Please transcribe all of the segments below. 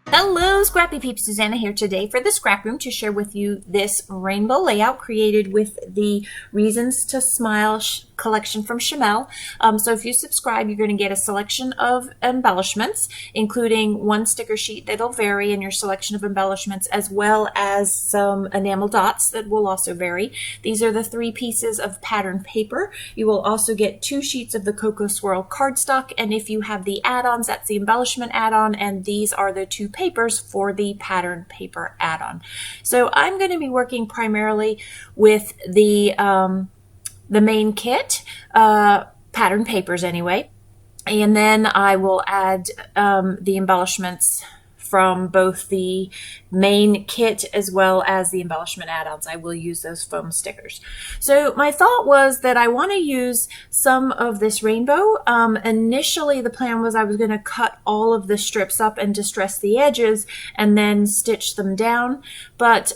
Hello, Scrappy Peeps. Suzanna here today for the Scrap Room to share with you this rainbow layout created with the Reasons to Smile collection from Shimelle. So if you subscribe, you're going to get a selection of embellishments, including one sticker sheet that'll vary in your selection of embellishments, as well as some enamel dots that will also vary. These are the 3 pieces of pattern paper. You will also get 2 sheets of the Cocoa Swirl cardstock, and if you have the add-ons, that's the embellishment add-on, and these are the 2 papers for the pattern paper add-on. So I'm going to be working primarily with the main kit, pattern papers anyway, and then I will add the embellishments from both the main kit as well as the embellishment add-ons. I will use those foam stickers. So my thought was that I want to use some of this rainbow. Initially the plan was I was going to cut all of the strips up and distress the edges and then stitch them down, but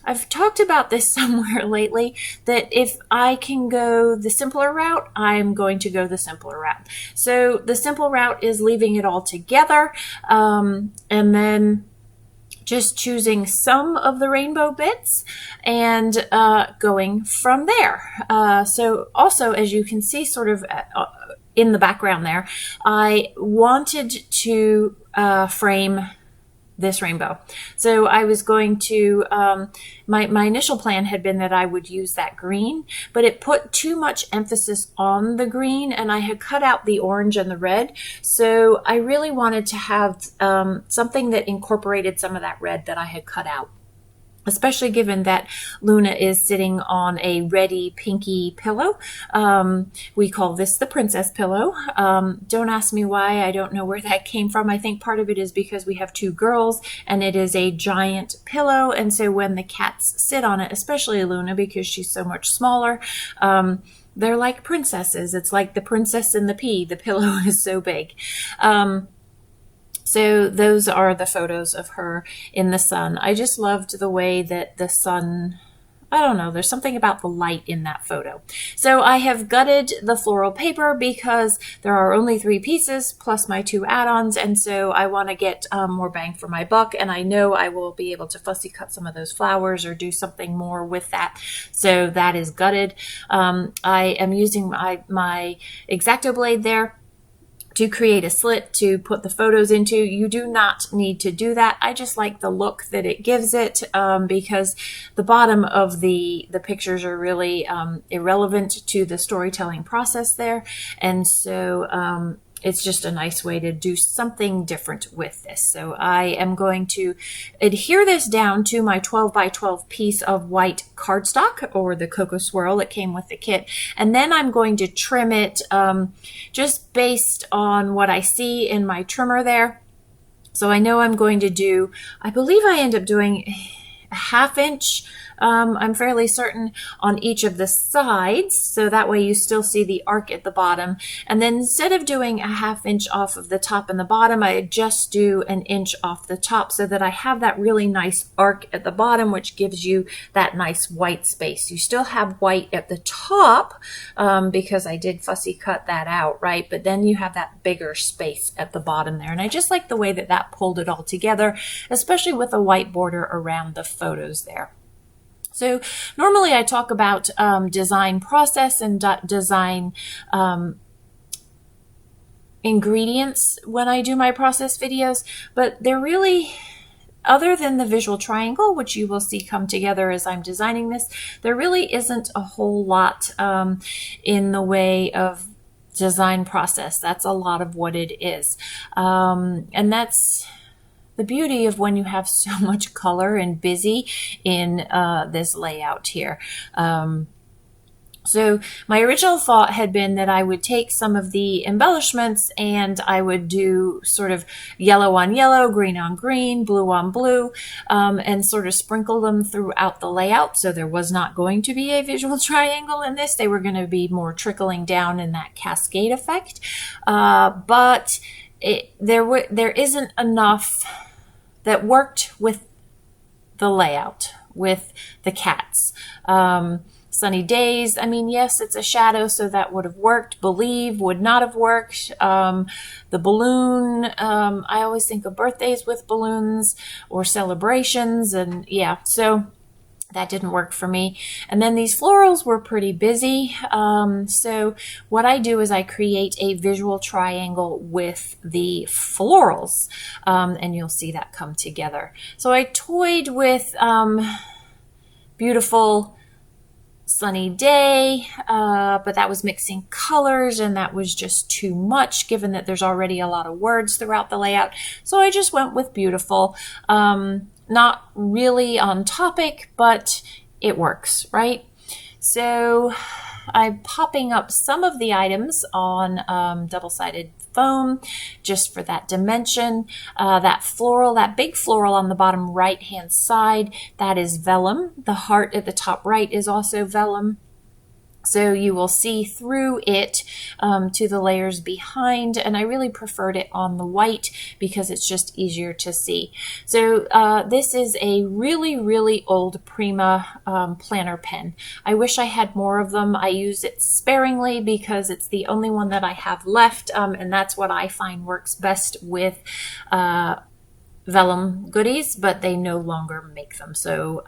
I've talked about this somewhere lately, that if I can go the simpler route, I'm going to go the simpler route. So the simple route is leaving it all together, and then just choosing some of the rainbow bits and going from there. So also, as you can see sort of in the background there, I wanted to frame this rainbow. So I was going to, my initial plan had been that I would use that green, but it put too much emphasis on the green and I had cut out the orange and the red. So I really wanted to have something that incorporated some of that red that I had cut out, especially given that Luna is sitting on a reddy pinky pillow. We call this the princess pillow. Don't ask me why. I don't know where that came from. I think part of it is because we have 2 girls and it is a giant pillow. And so when the cats sit on it, especially Luna, because she's so much smaller, they're like princesses. It's like the princess and the pea. The pillow is so big. So those are the photos of her in the sun. I just loved the way that the sun, I don't know, there's something about the light in that photo. So I have gutted the floral paper because there are only 3 pieces plus my 2 add-ons, and so I want to get more bang for my buck, and I know I will be able to fussy cut some of those flowers or do something more with that. So that is gutted. I am using my X-Acto blade there to create a slit to put the photos into. You do not need to do that. I just like the look that it gives it because the bottom of the pictures are really irrelevant to the storytelling process there. And so it's just a nice way to do something different with this. So I am going to adhere this down to my 12 by 12 piece of white cardstock, or the Cocoa Swirl that came with the kit. And then I'm going to trim it just based on what I see in my trimmer there. So I know I'm going to do, I believe I end up doing a 1/2 inch, I'm fairly certain, on each of the sides, so that way you still see the arc at the bottom. And then instead of doing a 1/2 inch off of the top and the bottom, I just do 1 inch off the top so that I have that really nice arc at the bottom, which gives you that nice white space. You still have white at the top because I did fussy cut that out, right? But then you have that bigger space at the bottom there. And I just like the way that that pulled it all together, especially with a white border around the photos there. So normally I talk about design process and design ingredients when I do my process videos, but they're really, other than the visual triangle, which you will see come together as I'm designing this, there really isn't a whole lot in the way of design process. That's a lot of what it is. And that's the beauty of when you have so much color and busy in this layout here. So my original thought had been that I would take some of the embellishments and I would do sort of yellow on yellow, green on green, blue on blue, and sort of sprinkle them throughout the layout. So there was not going to be a visual triangle in this. They were going to be more trickling down in that cascade effect. But there isn't enough that worked with the layout, with the cats. Sunny days, I mean, yes, it's a shadow, so that would have worked. Believe would not have worked. The balloon, I always think of birthdays with balloons or celebrations, and yeah, so that didn't work for me. And then these florals were pretty busy. So what I do is I create a visual triangle with the florals, and you'll see that come together. So I toyed with beautiful sunny day, but that was mixing colors, and that was just too much given that there's already a lot of words throughout the layout. So I just went with beautiful. Not really on topic, but it works, right? So I'm popping up some of the items on double-sided foam just for that dimension. That floral, that big floral on the bottom right-hand side, that is vellum. The heart at the top right is also vellum. So you will see through it to the layers behind, and I really preferred it on the white because it's just easier to see. So this is a really, really old Prima planner pen. I wish I had more of them. I use it sparingly because it's the only one that I have left, and that's what I find works best with vellum goodies, but they no longer make them. So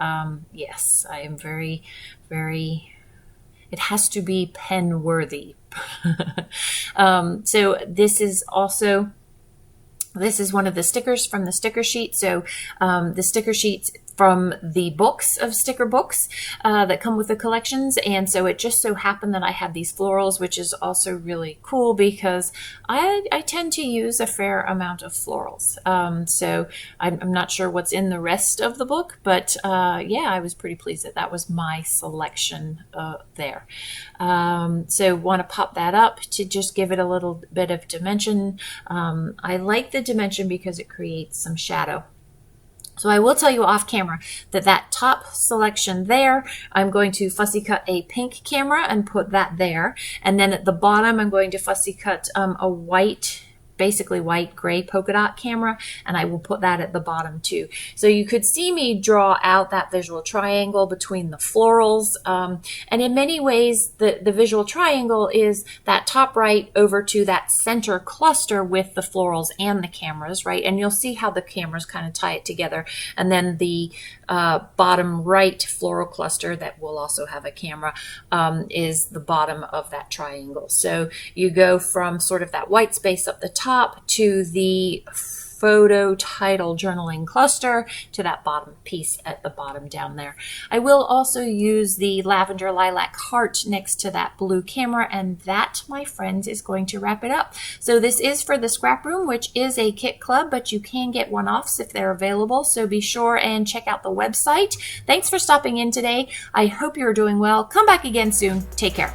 yes, I am very, very... It has to be pen worthy. So this is one of the stickers from the sticker sheet. So the sticker sheets from the books of sticker books that come with the collections. And so it just so happened that I had these florals, which is also really cool because I tend to use a fair amount of florals. So I'm not sure what's in the rest of the book, but yeah, I was pretty pleased that that was my selection there. So want to pop that up to just give it a little bit of dimension. I like the dimension because it creates some shadow. So I will tell you off camera that that top selection there, I'm going to fussy cut a pink camera and put that there. And then at the bottom, I'm going to fussy cut a white, basically white gray polka dot camera, and I will put that at the bottom too. So you could see me draw out that visual triangle between the florals. And in many ways, the visual triangle is that top right over to that center cluster with the florals and the cameras, right? And you'll see how the cameras kind of tie it together. And then the bottom right floral cluster that will also have a camera is the bottom of that triangle. So you go from sort of that white space up the top to the photo title journaling cluster to that bottom piece at the bottom down there. I will also use the lavender lilac heart next to that blue camera, and that, my friends, is going to wrap it up. So this is for the Scrap Room, which is a kit club, but you can get one-offs if they're available. So be sure and check out the website. Thanks for stopping in today. I hope you're doing well. Come back again soon. Take care.